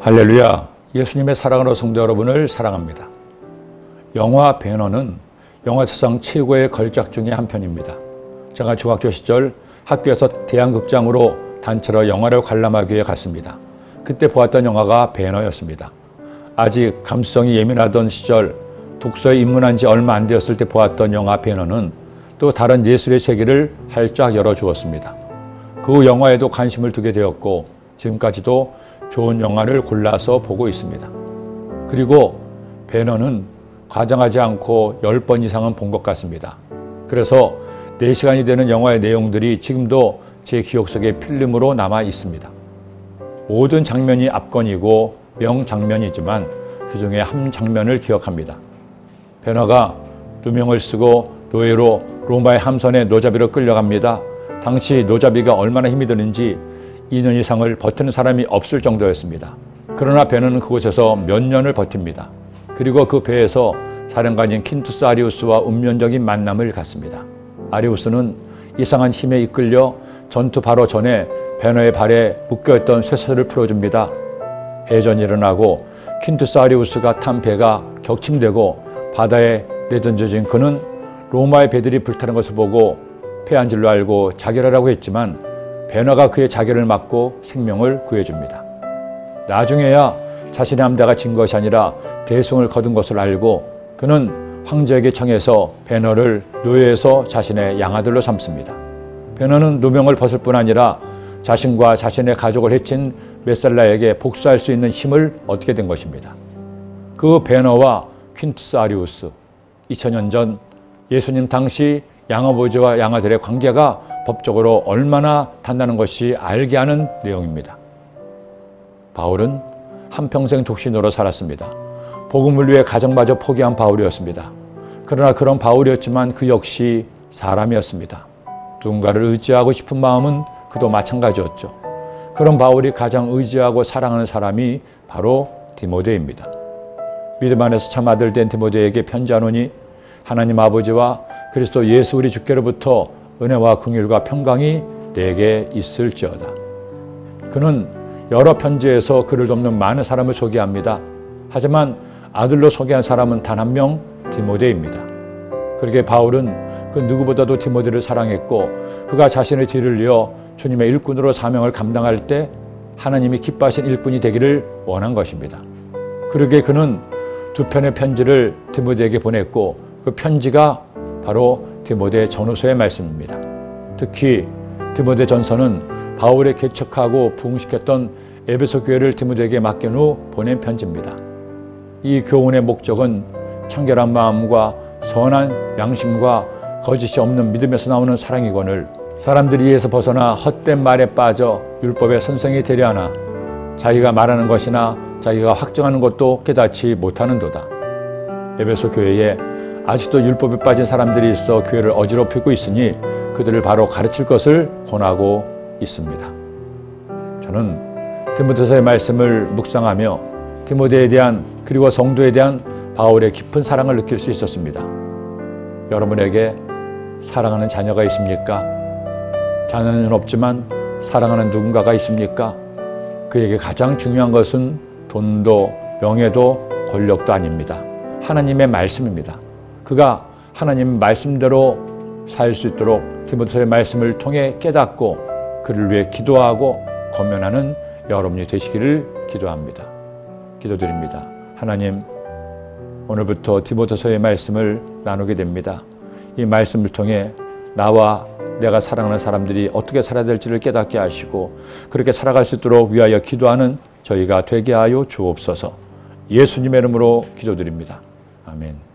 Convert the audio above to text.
할렐루야, 예수님의 사랑으로 성도 여러분을 사랑합니다. 영화 배너는 영화 사상 최고의 걸작 중에 한 편입니다. 제가 중학교 시절 학교에서 대형극장으로 단체로 영화를 관람하기 위해 갔습니다. 그때 보았던 영화가 배너였습니다. 아직 감수성이 예민하던 시절 독서에 입문한 지 얼마 안 되었을 때 보았던 영화 배너는 또 다른 예술의 세계를 활짝 열어주었습니다. 그 영화에도 관심을 두게 되었고 지금까지도 좋은 영화를 골라서 보고 있습니다. 그리고 배너는 과장하지 않고 10번 이상은 본 것 같습니다. 그래서 4시간이 되는 영화의 내용들이 지금도 제 기억 속에 필름으로 남아 있습니다. 모든 장면이 압권이고 명장면이지만 그 중에 한 장면을 기억합니다. 배너가 누명을 쓰고 노예로 로마의 함선에 노자비로 끌려갑니다. 당시 노자비가 얼마나 힘이 드는지 2년 이상을 버티는 사람이 없을 정도였습니다. 그러나 배너는 그곳에서 몇 년을 버팁니다. 그리고 그 배에서 사령관인 퀸투스 아리우스와 운명적인 만남을 갖습니다. 아리우스는 이상한 힘에 이끌려 전투 바로 전에 배너의 발에 묶여있던 쇠사슬을 풀어줍니다. 해전이 일어나고 퀸투스 아리우스가 탄 배가 격침되고 바다에 내던져진 그는 로마의 배들이 불타는 것을 보고 패한 줄로 알고 자결하라고 했지만 배너가 그의 자결을 막고 생명을 구해줍니다. 나중에야 자신의 함대가 진 것이 아니라 대승을 거둔 것을 알고 그는 황제에게 청해서 배너를 노예에서 자신의 양아들로 삼습니다. 배너는 누명을 벗을 뿐 아니라 자신과 자신의 가족을 해친 메살라에게 복수할 수 있는 힘을 얻게 된 것입니다. 그 배너와 퀸투스 아리우스, 2000년 전 예수님 당시 양아버지와 양아들의 관계가 법적으로 얼마나 단단한 것이 알게 하는 내용입니다. 바울은 한평생 독신으로 살았습니다. 복음을 위해 가정마저 포기한 바울이었습니다. 그러나 그런 바울이었지만 그 역시 사람이었습니다. 누군가를 의지하고 싶은 마음은 그도 마찬가지였죠. 그런 바울이 가장 의지하고 사랑하는 사람이 바로 디모데입니다. 믿음 안에서 참 아들 된 디모데에게 편지하노니 하나님 아버지와 그리스도 예수 우리 주께로부터 은혜와 긍휼과 평강이 내게 있을지어다. 그는 여러 편지에서 그를 돕는 많은 사람을 소개합니다. 하지만 아들로 소개한 사람은 단 한 명, 디모데입니다. 그러게 바울은 그 누구보다도 디모데를 사랑했고 그가 자신의 뒤를 이어 주님의 일꾼으로 사명을 감당할 때 하나님이 기뻐하신 일꾼이 되기를 원한 것입니다. 그러게 그는 2편의 편지를 디모데에게 보냈고 그 편지가 바로 디모데 전후서의 말씀입니다. 특히 디모데 전서는 바울의 개척하고 부흥시켰던 에베소 교회를 디모데에게 맡긴 후 보낸 편지입니다. 이 교훈의 목적은 청결한 마음과 선한 양심과 거짓이 없는 믿음에서 나오는 사랑이거늘 사람들이 이에서 벗어나 헛된 말에 빠져 율법의 선생이 되려 하나 자기가 말하는 것이나 자기가 확정하는 것도 깨닫지 못하는도다. 에베소 교회에 아직도 율법에 빠진 사람들이 있어 교회를 어지럽히고 있으니 그들을 바로 가르칠 것을 권하고 있습니다. 저는 디모데서의 말씀을 묵상하며 디모데에 대한 그리고 성도에 대한 바울의 깊은 사랑을 느낄 수 있었습니다. 여러분에게 사랑하는 자녀가 있습니까? 자녀는 없지만 사랑하는 누군가가 있습니까? 그에게 가장 중요한 것은 돈도 명예도 권력도 아닙니다. 하나님의 말씀입니다. 그가 하나님 말씀대로 살 수 있도록 디모데서의 말씀을 통해 깨닫고 그를 위해 기도하고 권면하는 여러분이 되시기를 기도합니다. 기도드립니다. 하나님, 오늘부터 디모데서의 말씀을 나누게 됩니다. 이 말씀을 통해 나와 내가 사랑하는 사람들이 어떻게 살아야 될지를 깨닫게 하시고 그렇게 살아갈 수 있도록 위하여 기도하는 저희가 되게 하여 주옵소서. 예수님의 이름으로 기도드립니다. 아멘.